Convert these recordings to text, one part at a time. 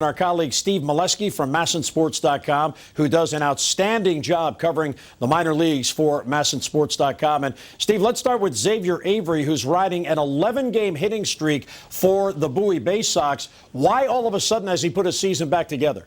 Our colleague Steve Melewski from MASNsports.com, who does an outstanding job covering the minor leagues for MASNsports.com. And Steve, let's start with Xavier Avery, who's riding an 11-game hitting streak for the Bowie Bay Sox. Why all of a sudden has he put his season back together?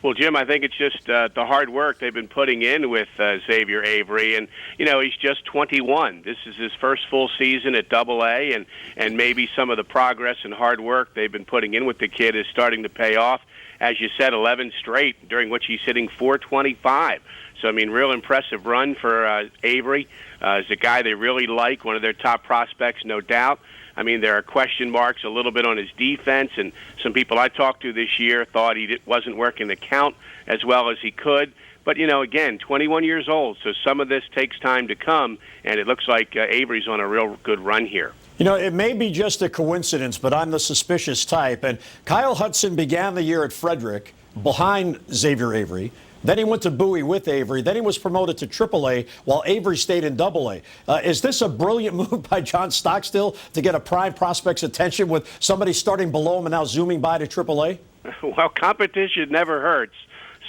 Well, Jim, I think it's just the hard work they've been putting in with Xavier Avery. And, he's just 21. This is his first full season at Double-A, and maybe some of the progress and hard work they've been putting in with the kid is starting to pay off. As you said, 11 straight, during which he's hitting .425. So, real impressive run for Avery. He's a guy they really like, one of their top prospects, no doubt. There are question marks a little bit on his defense, and some people I talked to this year thought he wasn't working the count as well as he could. But, again, 21 years old, so some of this takes time to come, and it looks like Avery's on a real good run here. It may be just a coincidence, but I'm the suspicious type. And Kyle Hudson began the year at Frederick behind Xavier Avery. Then he went to Bowie with Avery. Then he was promoted to Triple-A while Avery stayed in Double-A. Is this a brilliant move by John Stockstill to get a prime prospect's attention with somebody starting below him and now zooming by to Triple-A? Well, competition never hurts.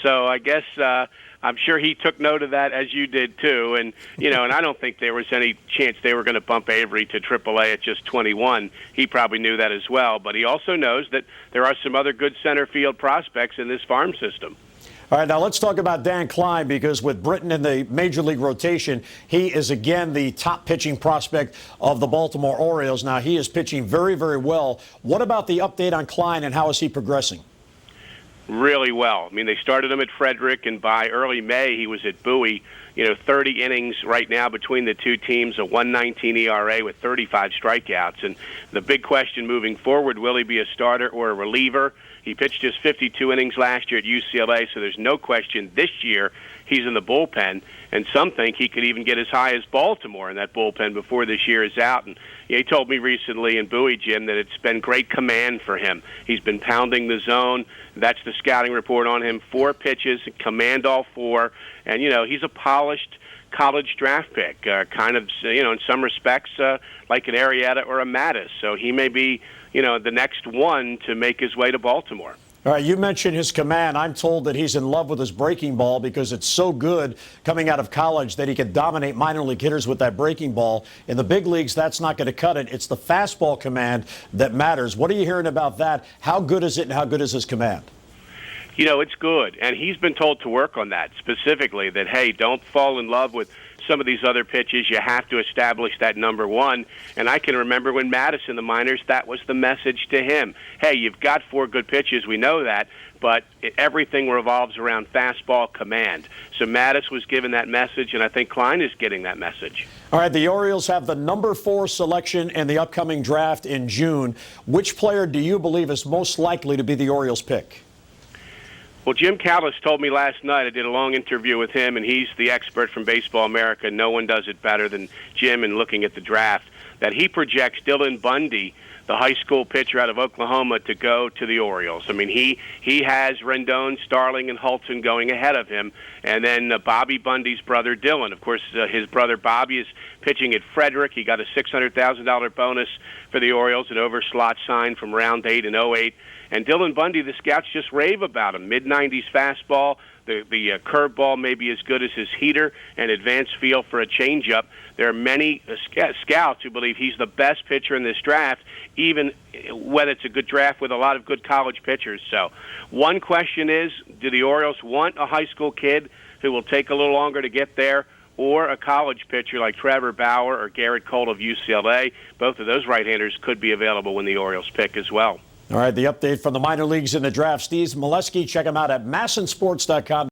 So I guess I'm sure he took note of that, as you did too. And, and I don't think there was any chance they were going to bump Avery to Triple-A at just 21. He probably knew that as well. But he also knows that there are some other good center field prospects in this farm system. All right, now let's talk about Dan Klein, because with Britton in the Major League rotation, he is again the top pitching prospect of the Baltimore Orioles. Now, he is pitching very, very well. What about the update on Klein, and how is he progressing? Really well. They started him at Frederick, and by early May, he was at Bowie. 30 innings right now between the two teams, a 1.19 ERA with 35 strikeouts. And the big question moving forward, will he be a starter or a reliever? He pitched his 52 innings last year at UCLA, so there's no question this year he's in the bullpen. And some think he could even get as high as Baltimore in that bullpen before this year is out. And he told me recently in Bowie, Jim, that it's been great command for him. He's been pounding the zone. That's the scouting report on him. 4 pitches, command all 4. And, he's a polished college draft pick, kind of, in some respects, like an Arrieta or a Mattis. So he may be, the next one to make his way to Baltimore. All right, you mentioned his command. I'm told that he's in love with his breaking ball because it's so good coming out of college that he can dominate minor league hitters with that breaking ball. In the big leagues, that's not going to cut it. It's the fastball command that matters. What are you hearing about that? How good is it, and how good is his command? It's good, and he's been told to work on that specifically, that, hey, don't fall in love with some of these other pitches. You have to establish that number one. And I can remember when Mattis in the minors, that was the message to him. Hey, you've got 4 good pitches, we know that, but everything revolves around fastball command. So Mattis was given that message, and I think Klein is getting that message. All right, the Orioles have the number 4 selection in the upcoming draft in June. Which player do you believe is most likely to be the Orioles' pick? Well, Jim Callis told me last night, I did a long interview with him, and he's the expert from Baseball America. No one does it better than Jim in looking at the draft, that he projects Dylan Bundy, the high school pitcher out of Oklahoma, to go to the Orioles. He has Rendon, Starling, and Hulton going ahead of him. And then Bobby Bundy's brother, Dylan. Of course, his brother Bobby is pitching at Frederick. He got a $600,000 bonus for the Orioles, an overslot sign from round 8 in '08. And Dylan Bundy, the scouts just rave about him. Mid-90s fastball, the curveball may be as good as his heater, and advanced feel for a changeup. There are many scouts who believe he's the best pitcher in this draft, even whether it's a good draft with a lot of good college pitchers. So one question is, do the Orioles want a high school kid who will take a little longer to get there, or a college pitcher like Trevor Bauer or Garrett Cole of UCLA? Both of those right-handers could be available when the Orioles pick as well. All right, the update from the minor leagues in the draft. Steve Melewski, check him out at MASNsports.com.